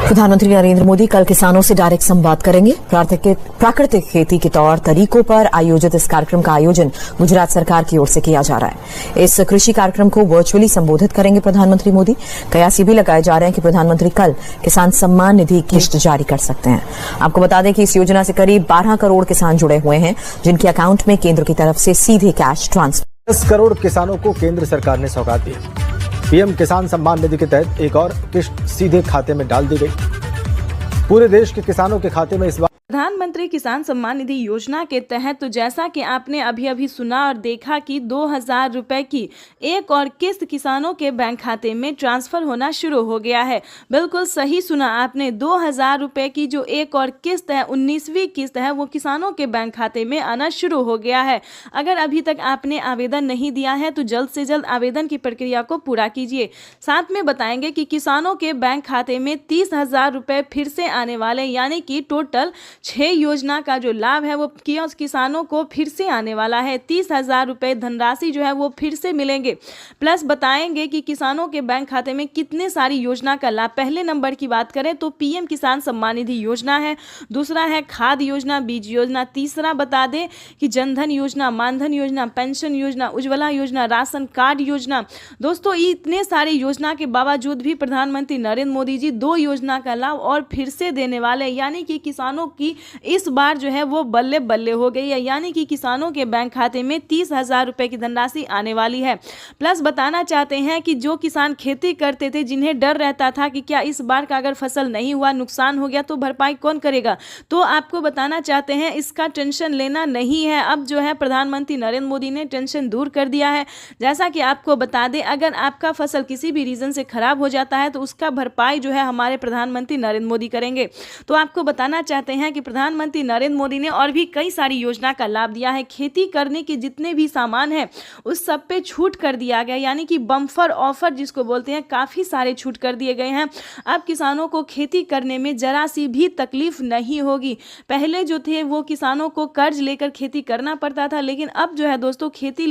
प्रधानमंत्री नरेंद्र मोदी कल किसानों से डायरेक्ट संवाद करेंगे। प्राकृतिक खेती के तौर तरीकों पर आयोजित इस कार्यक्रम का आयोजन गुजरात सरकार की ओर से किया जा रहा है। इस कृषि कार्यक्रम को वर्चुअली संबोधित करेंगे प्रधानमंत्री मोदी। कयास ये भी लगाए जा रहे हैं कि प्रधानमंत्री कल किसान सम्मान निधि किस्त जारी कर सकते हैं। आपको बता दें कि इस योजना से करीब 12 करोड़ किसान जुड़े हुए हैं, जिनके अकाउंट में केंद्र की तरफ से सीधे कैश ट्रांसफर। 10 करोड़ किसानों को केंद्र सरकार ने सौगात दी। पीएम किसान सम्मान निधि के तहत एक और किस्त सीधे खाते में डाल दी गई। पूरे देश के किसानों के खाते में इस बार प्रधानमंत्री किसान सम्मान निधि योजना के तहत तो जैसा कि आपने अभी सुना और देखा कि 2000 रुपए की एक और किस्त किसानों के बैंक खाते में ट्रांसफर होना शुरू हो गया है। बिल्कुल सही सुना आपने, 2000 रुपए की जो एक और किस्त है, 19वीं किस्त है, वो किसानों के बैंक खाते में आना शुरू हो गया है। अगर अभी तक आपने आवेदन नहीं दिया है तो जल्द से जल्द आवेदन की प्रक्रिया को पूरा कीजिए। साथ में बताएंगे कि किसानों के बैंक खाते में 30,000 रुपए फिर से आने वाले, यानी कि टोटल 6 योजना का जो लाभ है वो किसानों को फिर से आने वाला है। 30,000 रुपए धनराशि जो है वो फिर से मिलेंगे। प्लस बताएंगे कि किसानों के बैंक खाते में कितने सारी योजना का लाभ। पहले नंबर की बात करें तो पीएम किसान सम्मान निधि योजना है, दूसरा है खाद योजना, बीज योजना, तीसरा बता दें कि जनधन योजना, मानधन योजना, पेंशन योजना, उज्ज्वला योजना, राशन कार्ड योजना। दोस्तों, इतने सारे योजना के बावजूद भी प्रधानमंत्री नरेंद्र मोदी जी 2 योजना का लाभ और फिर से देने वाले, यानी कि किसानों की इस बार जो है वो बल्ले बल्ले हो गई है, यानी कि किसानों के बैंक खाते में 30,000 रुपए की धनराशि आने वाली है। प्लस बताना चाहते हैं कि जो किसान खेती करते थे, जिन्हें डर रहता था कि क्या इस बार का अगर फसल नहीं हुआ, नुकसान हो गया तो भरपाई कौन करेगा, तो आपको बताना चाहते हैं इसका टेंशन लेना नहीं है। अब जो है प्रधानमंत्री नरेंद्र मोदी ने टेंशन दूर कर दिया है। जैसा कि आपको बता दें, अगर आपका फसल किसी भी रीजन से खराब हो जाता है तो उसका भरपाई जो है हमारे प्रधानमंत्री नरेंद्र मोदी करेंगे। तो आपको बताना चाहते हैं कि प्रधानमंत्री नरेंद्र मोदी ने और भी कई सारी योजना का लाभ दिया है। खेती करने के जितने भी सामान हैं उस सब पे छूट कर दिया गया, यानी कि बम्पर ऑफर जिसको बोलते हैं, काफ़ी सारे छूट कर दिए गए हैं। अब किसानों को खेती करने में जरा सी भी तकलीफ नहीं होगी। पहले जो थे वो किसानों को कर्ज लेकर खेती करना पड़ता था, लेकिन अब जो है दोस्तों खेती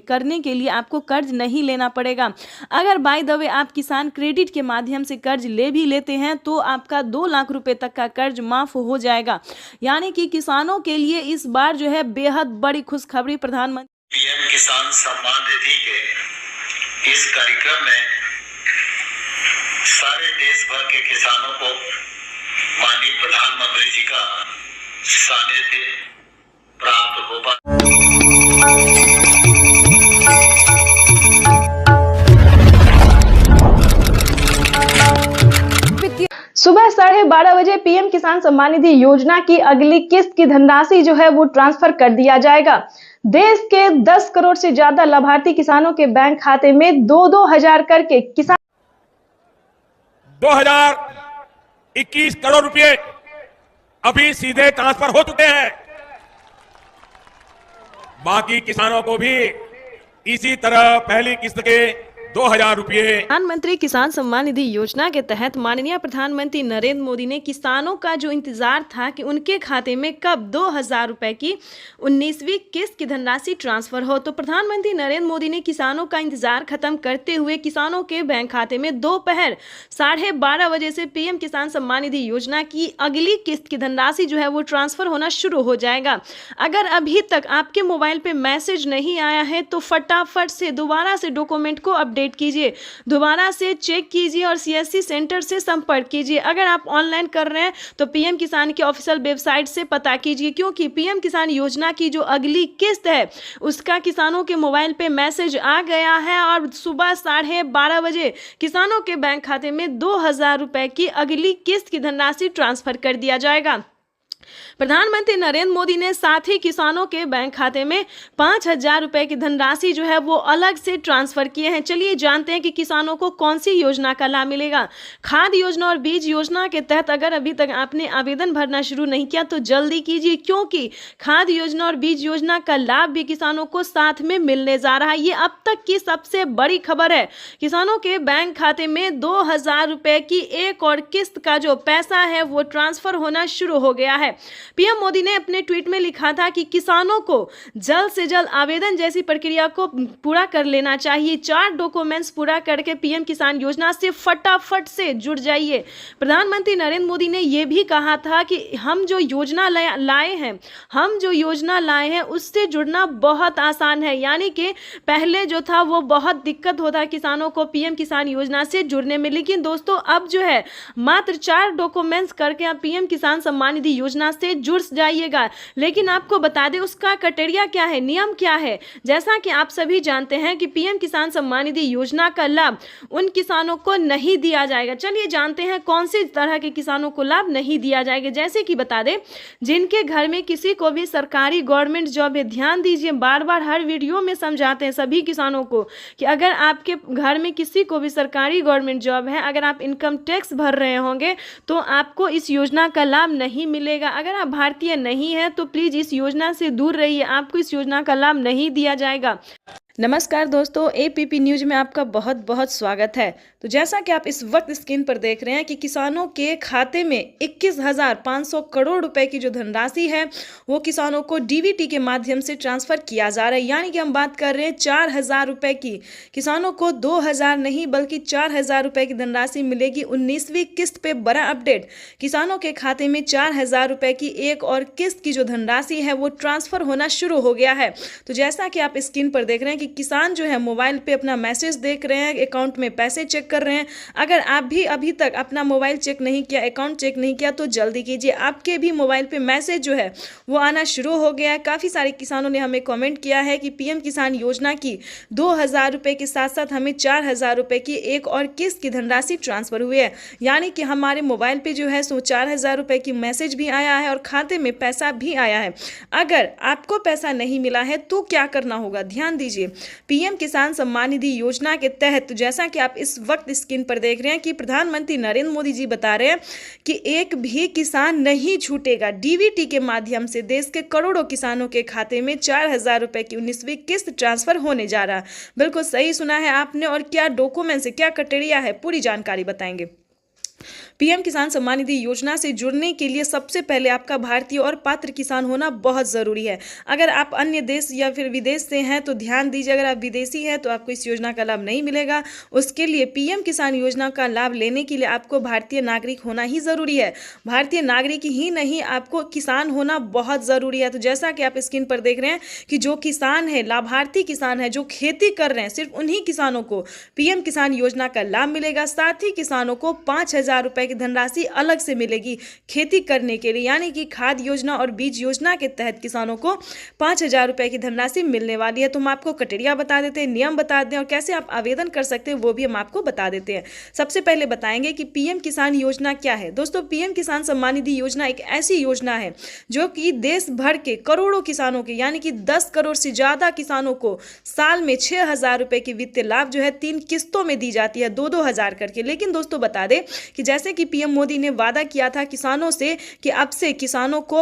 करने के लिए आपको कर्ज नहीं लेना पड़ेगा। अगर बाय द वे आप किसान क्रेडिट के माध्यम से कर्ज ले भी लेते हैं तो आपका 2 लाख रुपए तक का कर्ज माफ हो जाएगा। यानी कि किसानों के लिए इस बार जो है बेहद बड़ी खुशखबरी प्रधानमंत्री पीएम किसान सम्मान निधि के इस कार्यक्रम में सारे देश भर के किसानों को माननीय प्रधानमंत्री जी का सानिध्य प्राप्त होगा। सुबह 12:30 बजे पीएम किसान सम्मान निधि योजना की अगली किस्त की धनराशि जो है वो ट्रांसफर कर दिया जाएगा। देश के 10 करोड़ से ज्यादा लाभार्थी किसानों के बैंक खाते में 2-2 हजार करके किसान 2021 करोड़ रुपए अभी सीधे ट्रांसफर हो चुके हैं। बाकी किसानों को भी इसी तरह पहली किस्त के 2,000 रुपये। प्रधानमंत्री किसान सम्मान निधि योजना के तहत माननीय प्रधानमंत्री नरेंद्र मोदी ने किसानों का जो इंतजार था कि उनके खाते में कब 2,000 रुपए की 19वीं किस्त की धनराशि ट्रांसफर हो, तो प्रधानमंत्री नरेंद्र मोदी ने किसानों का इंतजार खत्म करते हुए किसानों के बैंक खाते में दोपहर 12:30 बजे से पीएम किसान सम्मान निधि योजना की अगली किस्त की धनराशि जो है वो ट्रांसफर होना शुरू हो जाएगा। अगर अभी तक आपके मोबाइल पे मैसेज नहीं आया है तो फटाफट से दोबारा से डॉक्यूमेंट को अपडेट कीजिए, दोबारा से चेक कीजिए और सीएससी सेंटर से संपर्क कीजिए। अगर आप ऑनलाइन कर रहे हैं तो पीएम किसान की ऑफिशियल वेबसाइट से पता कीजिए, क्योंकि पीएम किसान योजना की जो अगली किस्त है उसका किसानों के मोबाइल पे मैसेज आ गया है और सुबह 12:30 बजे किसानों के बैंक खाते में 2,000 रुपए की अगली किस्त की धनराशि ट्रांसफर कर दिया जाएगा। प्रधानमंत्री नरेंद्र मोदी ने साथ ही किसानों के बैंक खाते में 5,000 रुपए की धनराशि जो है वो अलग से ट्रांसफर किए हैं। चलिए जानते हैं कि किसानों को कौन सी योजना का लाभ मिलेगा। खाद योजना और बीज योजना के तहत अगर अभी तक आपने आवेदन भरना शुरू नहीं किया तो जल्दी कीजिए, क्योंकि खाद योजना और बीज योजना का लाभ भी किसानों को साथ में मिलने जा रहा है। ये अब तक की सबसे बड़ी खबर है। किसानों के बैंक खाते में 2,000 रुपए की एक और किस्त का जो पैसा है वो ट्रांसफर होना शुरू हो गया है। है। पीएम मोदी ने अपने ट्वीट में लिखा था कि किसानों को जल्द से जल्द आवेदन जैसी प्रक्रिया को पूरा कर लेना चाहिए। 4 डॉक्यूमेंट्स पूरा करके पीएम किसान योजना से फटाफट से जुड़ जाइए। प्रधानमंत्री नरेंद्र मोदी ने यह भी कहा था कि हम जो योजना लाए हैं उससे जुड़ना बहुत आसान है, यानी कि पहले जो था वो बहुत दिक्कत होता है किसानों को पीएम किसान योजना से जुड़ने में, लेकिन दोस्तों अब जो है मात्र 4 डॉक्यूमेंट्स करके आप पीएम किसान सम्मान निधि योजना से जुड़ जाइएगा। लेकिन आपको बता दें उसका क्राइटेरिया क्या है, नियम क्या है। जैसा कि आप सभी जानते हैं कि पीएम किसान सम्मान निधि योजना का लाभ उन किसानों को नहीं दिया जाएगा। चलिए जानते हैं कौन सी तरह के किसानों को लाभ नहीं दिया जाएगा। जैसे कि बता दें जिनके घर में किसी को भी सरकारी गवर्नमेंट जॉब है, ध्यान दीजिए बार बार हर वीडियो में समझाते हैं सभी किसानों को कि अगर आपके घर में किसी को भी सरकारी गवर्नमेंट जॉब है, अगर आप इनकम टैक्स भर रहे होंगे तो आपको इस योजना का लाभ नहीं मिलेगा। अगर आप भारतीय नहीं हैं तो प्लीज इस योजना से दूर रहिए, आपको इस योजना का लाभ नहीं दिया जाएगा। नमस्कार दोस्तों, एपीपी न्यूज में आपका बहुत बहुत स्वागत है। तो जैसा कि आप इस वक्त स्क्रीन पर देख रहे हैं कि किसानों के खाते में 21,500 करोड़ रुपए की जो धनराशि है वो किसानों को डीबीटी के माध्यम से ट्रांसफर किया जा रहा है। यानी कि हम बात कर रहे हैं 4,000 रुपए की। किसानों को 2,000 नहीं बल्कि 4,000 रुपए की धनराशि मिलेगी 19वीं किस्त पे। बड़ा अपडेट, किसानों के खाते में 4,000 रुपए की एक और किस्त की जो धनराशि है वो ट्रांसफर होना शुरू हो गया है। तो जैसा कि आप स्क्रीन पर देख रहे हैं कि किसान जो है मोबाइल पे अपना मैसेज देख रहे हैं, अकाउंट में पैसे चेक कर रहे हैं। अगर आप भी अभी तक अपना मोबाइल चेक नहीं किया, अकाउंट चेक नहीं किया तो जल्दी कीजिए, आपके भी मोबाइल पे मैसेज जो है वो आना शुरू हो गया है। काफ़ी सारे किसानों ने हमें कमेंट किया है कि पीएम किसान योजना की 2,000 रुपये के साथ साथ हमें 4,000 रुपये की एक और किस्त की धनराशि ट्रांसफर हुई है। यानी कि हमारे मोबाइल पे जो है सो 4,000 रुपये की मैसेज भी आया है और खाते में पैसा भी आया है। अगर आपको पैसा नहीं मिला है तो क्या करना होगा, ध्यान दीजिए। पीएम किसान सम्मान निधि योजना के तहत जैसा कि आप इस वक्त स्क्रीन पर देख रहे हैं कि प्रधानमंत्री नरेंद्र मोदी जी बता रहे हैं कि एक भी किसान नहीं छूटेगा। डीबीटी के माध्यम से देश के करोड़ों किसानों के खाते में 4,000 रुपए की 19वीं किस्त ट्रांसफर होने जा रहा है। बिल्कुल सही सुना है आपने। और क्या डॉक्यूमेंट्स है, क्या क्राइटेरिया है, पूरी जानकारी बताएंगे। पीएम किसान सम्मान निधि योजना से जुड़ने के लिए सबसे पहले आपका भारतीय और पात्र किसान होना बहुत ज़रूरी है। अगर आप अन्य देश या फिर विदेश से हैं तो ध्यान दीजिए, अगर आप विदेशी हैं तो आपको इस योजना का लाभ नहीं मिलेगा। उसके लिए पीएम किसान योजना का लाभ लेने के लिए आपको भारतीय नागरिक होना ही ज़रूरी है। भारतीय नागरिक ही नहीं, आपको किसान होना बहुत ज़रूरी है। तो जैसा कि आप स्क्रीन पर देख रहे हैं कि जो किसान है, लाभार्थी किसान है, जो खेती कर रहे हैं, सिर्फ उन्हीं किसानों को पीएम किसान योजना का लाभ मिलेगा। साथ ही किसानों को 5,000 रुपए की धनराशि अलग से मिलेगी खेती करने के लिए। यानी कि खाद योजना और बीज योजना के तहत किसानों को 5,000 रुपए की धनराशि मिलने वाली है। तो हम आपको क्राइटेरिया बता देते हैं, नियम बता दें और कैसे आप आवेदन कर सकते हैं वो भी हम आपको बता देते हैं। सबसे पहले बताएंगे कि पीएम किसान योजना क्या है। दोस्तों, पीएम किसान सम्मान निधि योजना एक ऐसी योजना है जो कि देश भर के करोड़ों किसानों के यानी कि 10 करोड़ से ज्यादा किसानों को साल में 6,000 रुपए की वित्तीय लाभ जो है 3 किस्तों में दी जाती है, 2-2 हजार करके। लेकिन दोस्तों बता दें कि जैसे कि पीएम मोदी ने वादा किया था किसानों से कि अब से किसानों को